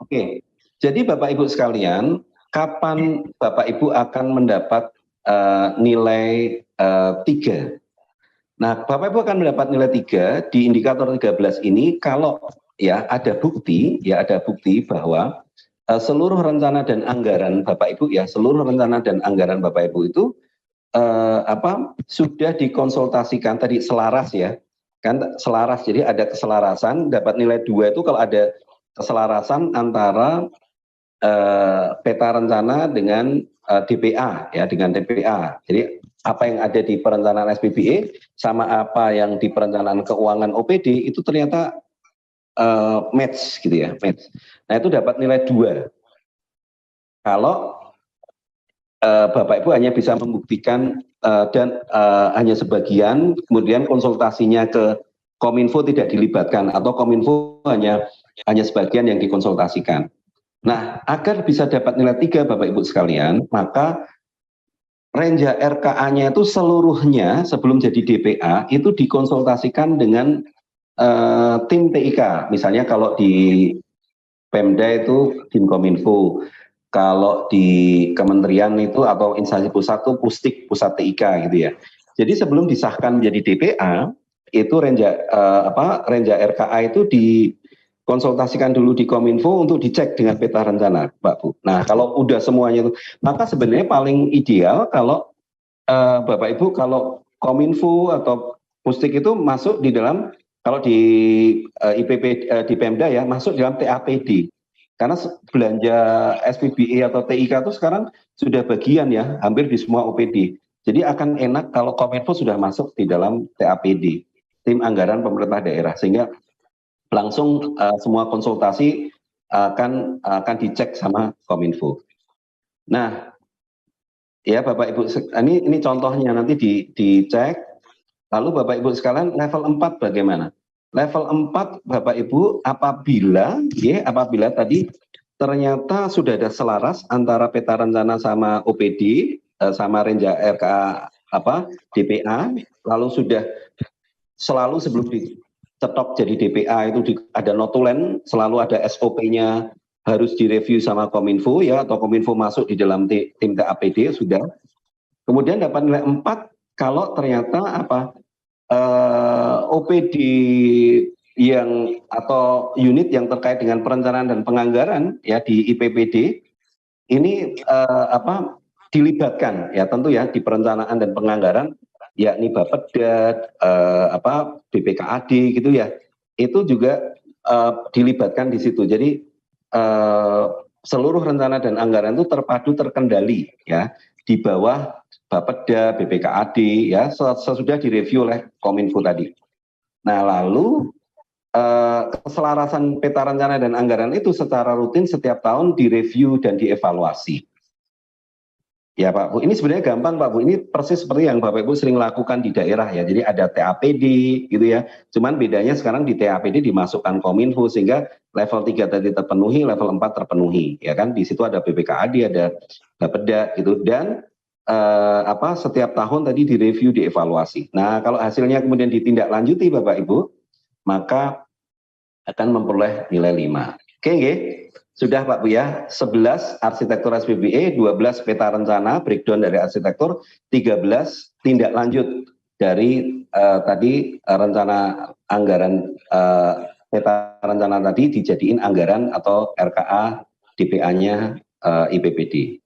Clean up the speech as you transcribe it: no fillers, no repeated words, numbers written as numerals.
Oke, jadi Bapak Ibu sekalian, kapan Bapak Ibu akan mendapat nilai 3? Nah, Bapak Ibu akan mendapat nilai 3 di indikator 13 ini kalau ya ada bukti bahwa seluruh rencana dan anggaran Bapak Ibu ya, seluruh rencana dan anggaran Bapak Ibu itu sudah dikonsultasikan tadi selaras ya. Kan selaras, jadi ada keselarasan, dapat nilai 2 itu kalau ada keselarasan antara peta rencana dengan DPA ya, dengan DPA. Jadi apa yang ada di perencanaan SPBE sama apa yang di perencanaan keuangan OPD itu ternyata match gitu ya, match. Nah, itu dapat nilai 2. Kalau Bapak Ibu hanya bisa membuktikan dan hanya sebagian, kemudian konsultasinya ke Kominfo tidak dilibatkan atau Kominfo hanya sebagian yang dikonsultasikan. Nah, agar bisa dapat nilai 3 Bapak Ibu sekalian, maka renja RKA-nya itu seluruhnya sebelum jadi DPA itu dikonsultasikan dengan tim TIK. Misalnya kalau di Pemda itu tim Kominfo, kalau di kementerian itu atau instansi pusat itu pusat TIK gitu ya. Jadi sebelum disahkan menjadi DPA itu renja RKA itu dikonsultasikan dulu di Kominfo untuk dicek dengan peta rencana, Pak Bu. Nah, kalau udah semuanya itu, maka sebenarnya paling ideal kalau Bapak Ibu kalau Kominfo atau Pustik itu masuk di dalam, kalau di IPP di Pemda ya, masuk dalam TAPD. Karena belanja SPBE atau TIK itu sekarang sudah bagian ya, hampir di semua OPD. Jadi akan enak kalau Kominfo sudah masuk di dalam TAPD, tim anggaran pemerintah daerah, sehingga langsung semua konsultasi akan dicek sama Kominfo. Nah, ya Bapak Ibu, ini contohnya nanti dicek. Lalu Bapak Ibu sekalian, level 4 bagaimana? Level 4 Bapak Ibu apabila tadi ternyata sudah ada selaras antara peta rencana sama OPD sama renja RKA DPA, lalu sudah selalu sebelum dicetok jadi DPA itu ada notulen, selalu ada SOP-nya harus direview sama Kominfo ya, atau Kominfo masuk di dalam tim TAPD sudah. Kemudian dapat nilai 4 kalau ternyata OPD yang atau unit yang terkait dengan perencanaan dan penganggaran ya di IPPD ini dilibatkan ya, tentu ya di perencanaan dan penganggaran yakni Bapeda, BPKAD gitu ya, itu juga dilibatkan di situ. Jadi seluruh rencana dan anggaran itu terpadu terkendali ya di bawah Bapeda, BPKAD ya, sesudah direview oleh Kominfo tadi. Nah, lalu keselarasan peta rencana dan anggaran itu secara rutin setiap tahun direview dan dievaluasi. Ya Pak Bu, ini sebenarnya gampang Pak Bu, ini persis seperti yang Bapak Ibu sering lakukan di daerah ya, jadi ada TAPD gitu ya, cuman bedanya sekarang di TAPD dimasukkan Kominfo sehingga level 3 tadi terpenuhi, level 4 terpenuhi, ya kan, di situ ada BPKAD, ada Bapeda gitu, dan setiap tahun tadi direview, dievaluasi. Nah, kalau hasilnya kemudian ditindaklanjuti Bapak Ibu, maka akan memperoleh nilai 5. Oke, sudah Pak Bu ya, 11 arsitektur SPBE, 12 peta rencana, breakdown dari arsitektur, 13 tindak lanjut dari tadi rencana anggaran, peta rencana tadi dijadiin anggaran atau RKA DPA-nya IPPD.